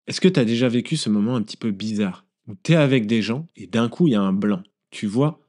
Est-ce que tu as déjà vécu ce moment un petit peu bizarre où tu es avec des gens et d'un coup il y a un blanc? Tu vois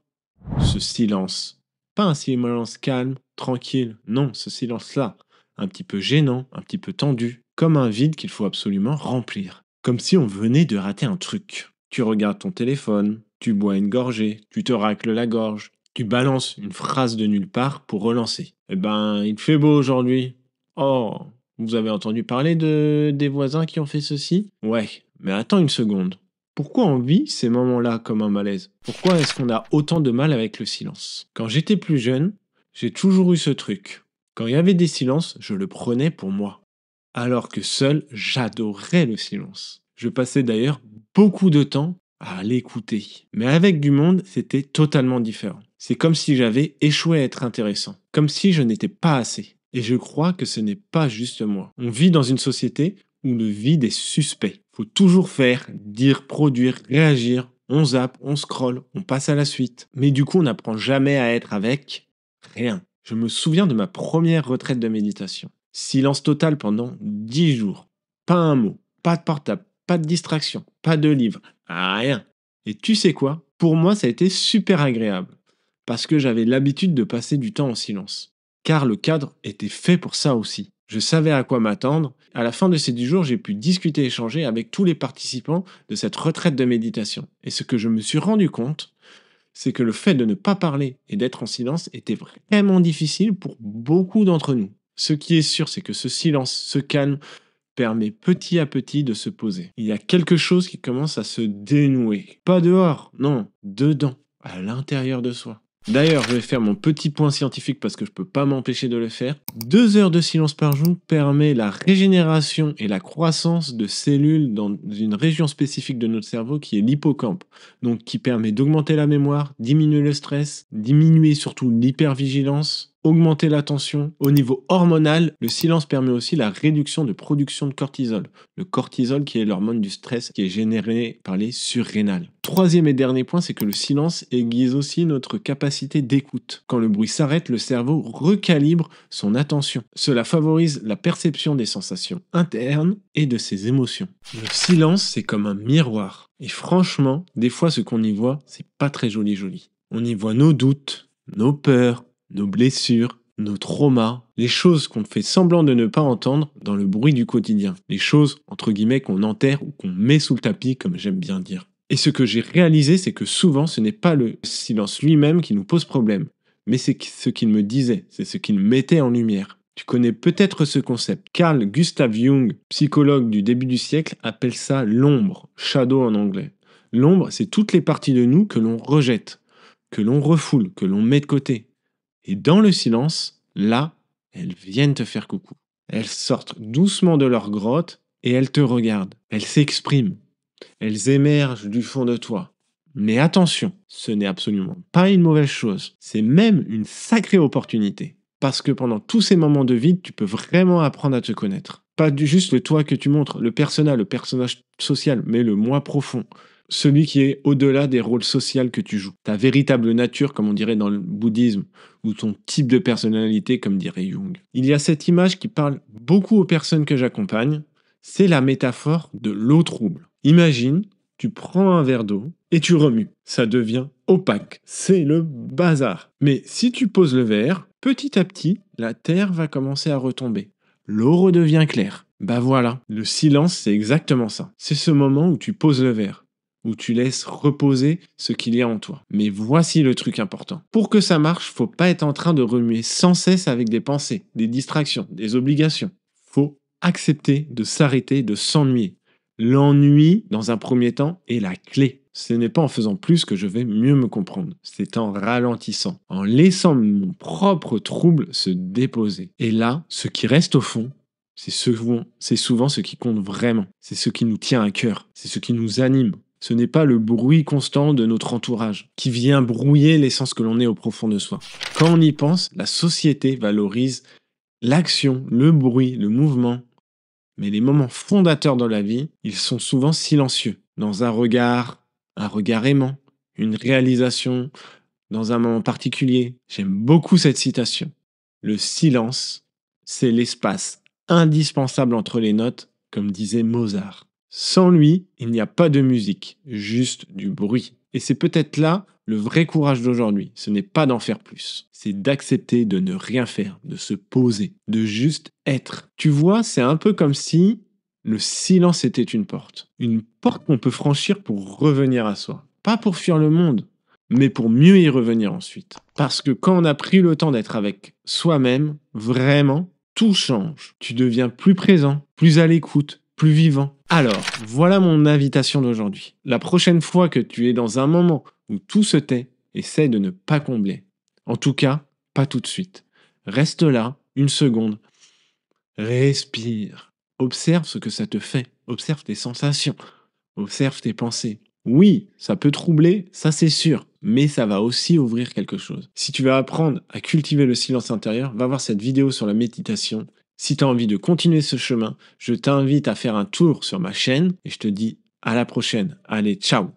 ce silence. Pas un silence calme, tranquille, non, ce silence-là, un petit peu gênant, un petit peu tendu, comme un vide qu'il faut absolument remplir. Comme si on venait de rater un truc. Tu regardes ton téléphone, tu bois une gorgée, tu te racles la gorge, tu balances une phrase de nulle part pour relancer. Eh ben, il fait beau aujourd'hui. Oh, vous avez entendu parler des voisins qui ont fait ceci? Ouais, mais attends une seconde. Pourquoi on vit ces moments-là comme un malaise? Pourquoi est-ce qu'on a autant de mal avec le silence? Quand j'étais plus jeune, j'ai toujours eu ce truc. Quand il y avait des silences, je le prenais pour moi. Alors que seul, j'adorais le silence. Je passais d'ailleurs beaucoup de temps à l'écouter. Mais avec du monde, c'était totalement différent. C'est comme si j'avais échoué à être intéressant. Comme si je n'étais pas assez. Et je crois que ce n'est pas juste moi. On vit dans une société où le vide est suspect. Faut toujours faire, dire, produire, réagir. On zappe, on scrolle, on passe à la suite. Mais du coup, on n'apprend jamais à être avec rien. Je me souviens de ma première retraite de méditation. Silence total pendant 10 jours. Pas un mot, pas de portable, pas de distraction, pas de livre, rien. Et tu sais quoi? Pour moi, ça a été super agréable. Parce que j'avais l'habitude de passer du temps en silence. Car le cadre était fait pour ça aussi. Je savais à quoi m'attendre. À la fin de ces 10 jours, j'ai pu discuter et échanger avec tous les participants de cette retraite de méditation. Et ce que je me suis rendu compte, c'est que le fait de ne pas parler et d'être en silence était vraiment difficile pour beaucoup d'entre nous. Ce qui est sûr, c'est que ce silence, ce calme, permet petit à petit de se poser. Il y a quelque chose qui commence à se dénouer. Pas dehors, non, dedans, à l'intérieur de soi. D'ailleurs, je vais faire mon petit point scientifique parce que je ne peux pas m'empêcher de le faire. 2 heures de silence par jour permet la régénération et la croissance de cellules dans une région spécifique de notre cerveau qui est l'hippocampe. Donc qui permet d'augmenter la mémoire, diminuer le stress, diminuer surtout l'hypervigilance, augmenter la tension. Au niveau hormonal, le silence permet aussi la réduction de production de cortisol. Le cortisol qui est l'hormone du stress qui est généré par les surrénales. Troisième et dernier point, c'est que le silence aiguise aussi notre capacité d'écoute. Quand le bruit s'arrête, le cerveau recalibre son attention. Cela favorise la perception des sensations internes et de ses émotions. Le silence, c'est comme un miroir. Et franchement, des fois, ce qu'on y voit, c'est pas très joli. On y voit nos doutes, nos peurs, nos blessures, nos traumas, les choses qu'on fait semblant de ne pas entendre dans le bruit du quotidien, les choses entre guillemets qu'on enterre ou qu'on met sous le tapis comme j'aime bien dire. Et ce que j'ai réalisé, c'est que souvent ce n'est pas le silence lui-même qui nous pose problème, mais c'est ce qu'il me disait, c'est ce qu'il mettait en lumière. Tu connais peut-être ce concept. Carl Gustav Jung, psychologue du début du siècle, appelle ça l'ombre, shadow en anglais. L'ombre, c'est toutes les parties de nous que l'on rejette, que l'on refoule, que l'on met de côté. Et dans le silence, là, elles viennent te faire coucou. Elles sortent doucement de leur grotte et elles te regardent. Elles s'expriment. Elles émergent du fond de toi. Mais attention, ce n'est absolument pas une mauvaise chose. C'est même une sacrée opportunité. Parce que pendant tous ces moments de vide, tu peux vraiment apprendre à te connaître. Pas juste le toi que tu montres, le personnage social, mais le moi profond. Celui qui est au-delà des rôles sociaux que tu joues. Ta véritable nature, comme on dirait dans le bouddhisme, ou ton type de personnalité, comme dirait Jung. Il y a cette image qui parle beaucoup aux personnes que j'accompagne. C'est la métaphore de l'eau trouble. Imagine, tu prends un verre d'eau et tu remues. Ça devient opaque. C'est le bazar. Mais si tu poses le verre, petit à petit, la terre va commencer à retomber. L'eau redevient claire. Bah voilà, le silence, c'est exactement ça. C'est ce moment où tu poses le verre, où tu laisses reposer ce qu'il y a en toi. Mais voici le truc important. Pour que ça marche, faut pas être en train de remuer sans cesse avec des pensées, des distractions, des obligations. Faut accepter de s'arrêter, de s'ennuyer. L'ennui, dans un premier temps, est la clé. Ce n'est pas en faisant plus que je vais mieux me comprendre. C'est en ralentissant, en laissant mon propre trouble se déposer. Et là, ce qui reste au fond, c'est souvent ce qui compte vraiment. C'est ce qui nous tient à cœur. C'est ce qui nous anime. Ce n'est pas le bruit constant de notre entourage qui vient brouiller l'essence que l'on est au profond de soi. Quand on y pense, la société valorise l'action, le bruit, le mouvement. Mais les moments fondateurs dans la vie, ils sont souvent silencieux. Dans un regard aimant, une réalisation, dans un moment particulier. J'aime beaucoup cette citation. Le silence, c'est l'espace indispensable entre les notes, comme disait Mozart. Sans lui, il n'y a pas de musique, juste du bruit. Et c'est peut-être là le vrai courage d'aujourd'hui. Ce n'est pas d'en faire plus. C'est d'accepter de ne rien faire, de se poser, de juste être. Tu vois, c'est un peu comme si le silence était une porte. Une porte qu'on peut franchir pour revenir à soi. Pas pour fuir le monde, mais pour mieux y revenir ensuite. Parce que quand on a pris le temps d'être avec soi-même, vraiment, tout change. Tu deviens plus présent, plus à l'écoute, plus vivant. Alors, voilà mon invitation d'aujourd'hui. La prochaine fois que tu es dans un moment où tout se tait, essaie de ne pas combler. En tout cas, pas tout de suite. Reste là, une seconde. Respire. Observe ce que ça te fait. Observe tes sensations. Observe tes pensées. Oui, ça peut troubler, ça c'est sûr, mais ça va aussi ouvrir quelque chose. Si tu veux apprendre à cultiver le silence intérieur, va voir cette vidéo sur la méditation. Si tu as envie de continuer ce chemin, je t'invite à faire un tour sur ma chaîne et je te dis à la prochaine. Allez, ciao!